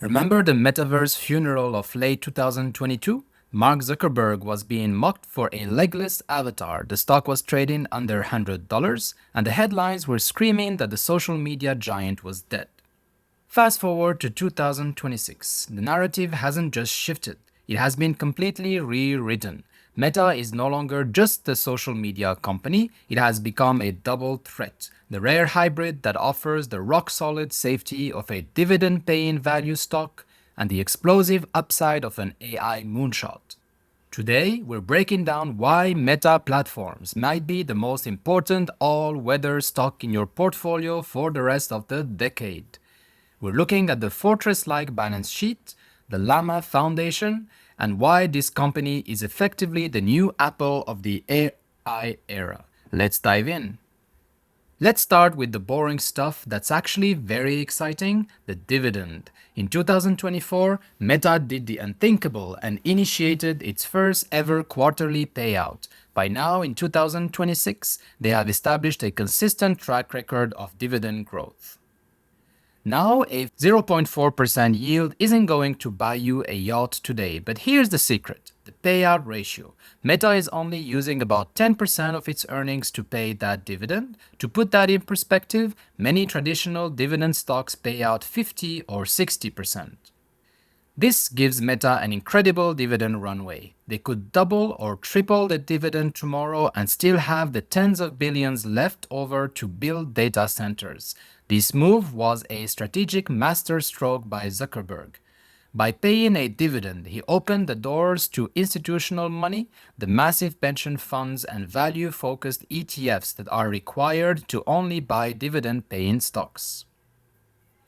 Remember the Metaverse funeral of late 2022? Mark Zuckerberg was being mocked for a legless avatar. The stock was trading under $100, and the headlines were screaming that the social media giant was dead. Fast forward to 2026. The narrative hasn't just shifted, it has been completely rewritten. Meta is no longer just a social media company, it has become a double threat. The rare hybrid that offers the rock solid safety of a dividend paying value stock and the explosive upside of an AI moonshot. Today, we're breaking down why Meta platforms might be the most important all weather stock in your portfolio for the rest of the decade. We're looking at the fortress-like balance sheet, the Llama Foundation, and why this company is effectively the new Apple of the AI era. Let's dive in. Let's start with the boring stuff that's actually very exciting, the dividend. In 2024, Meta did the unthinkable and initiated its first ever quarterly payout. By now, in 2026, they have established a consistent track record of dividend growth. Now, a 0.4% yield isn't going to buy you a yacht today, but here's the secret, the payout ratio. Meta is only using about 10% of its earnings to pay that dividend. To put that in perspective, many traditional dividend stocks pay out 50 or 60%. This gives Meta an incredible dividend runway. They could double or triple the dividend tomorrow and still have the tens of billions left over to build data centers. This move was a strategic masterstroke by Zuckerberg. By paying a dividend, he opened the doors to institutional money, the massive pension funds and value-focused ETFs that are required to only buy dividend-paying stocks.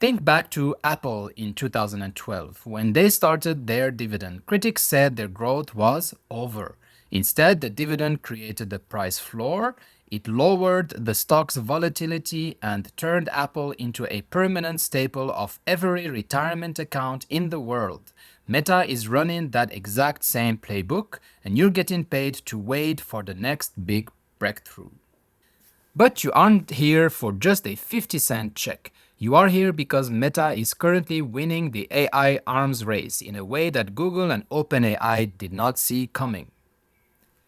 Think back to Apple in 2012. When they started their dividend, critics said their growth was over. Instead, the dividend created a price floor, it lowered the stock's volatility and turned Apple into a permanent staple of every retirement account in the world. Meta is running that exact same playbook, and you're getting paid to wait for the next big breakthrough. But you aren't here for just a 50-cent check. You are here because Meta is currently winning the AI arms race in a way that Google and OpenAI did not see coming.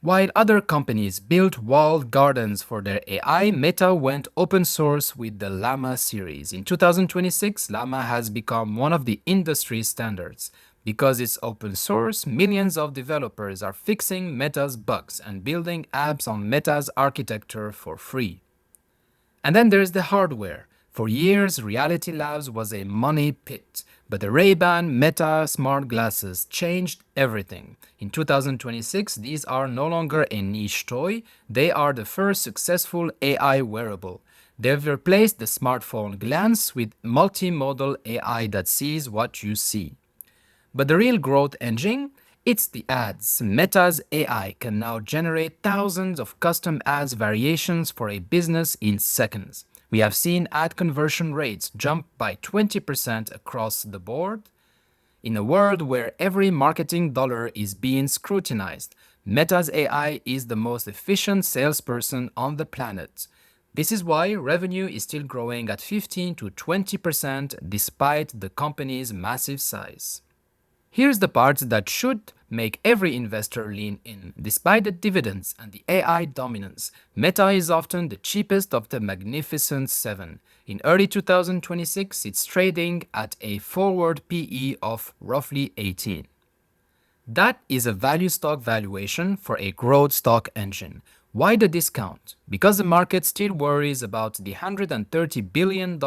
While other companies built walled gardens for their AI, Meta went open source with the Llama series. In 2026, Llama has become one of the industry standards. Because it's open source, millions of developers are fixing Meta's bugs and building apps on Meta's architecture for free. And then there's the hardware. For years, Reality Labs was a money pit, but the Ray-Ban Meta smart glasses changed everything. In 2026, these are no longer a niche toy, they are the first successful AI wearable. They've replaced the smartphone glance with multimodal AI that sees what you see. But the real growth engine? It's the ads. Meta's AI can now generate thousands of custom ads variations for a business in seconds. We have seen ad conversion rates jump by 20% across the board. In a world where every marketing dollar is being scrutinized, Meta's AI is the most efficient salesperson on the planet. This is why revenue is still growing at 15 to 20% despite the company's massive size. Here's the part that should make every investor lean in. Despite the dividends and the AI dominance, Meta is often the cheapest of the Magnificent Seven. In early 2026, it's trading at a forward PE of roughly 18. That is a value stock valuation for a growth stock engine. Why the discount? Because the market still worries about the $130 billion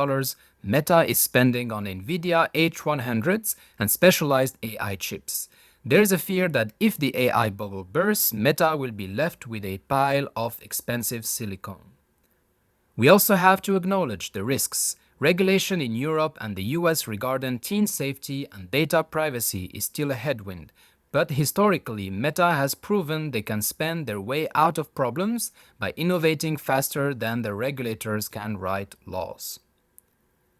Meta is spending on Nvidia H100s and specialized AI chips. There's a fear that if the AI bubble bursts, Meta will be left with a pile of expensive silicon. We also have to acknowledge the risks. Regulation in Europe and the US regarding teen safety and data privacy is still a headwind. But historically, Meta has proven they can spend their way out of problems by innovating faster than the regulators can write laws.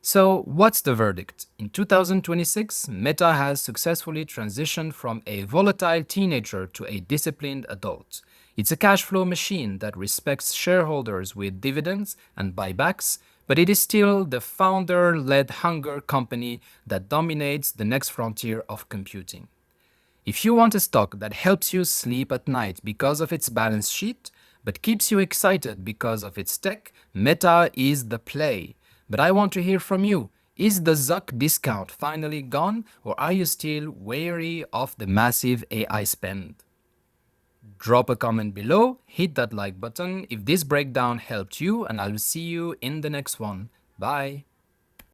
So, what's the verdict? In 2026, Meta has successfully transitioned from a volatile teenager to a disciplined adult. It's a cash flow machine that respects shareholders with dividends and buybacks, but it is still the founder-led hunger company that dominates the next frontier of computing. If you want a stock that helps you sleep at night because of its balance sheet, but keeps you excited because of its tech, Meta is the play. But I want to hear from you. Is the Zuck discount finally gone, or are you still wary of the massive AI spend? Drop a comment below, hit that like button if this breakdown helped you, and I'll see you in the next one. Bye.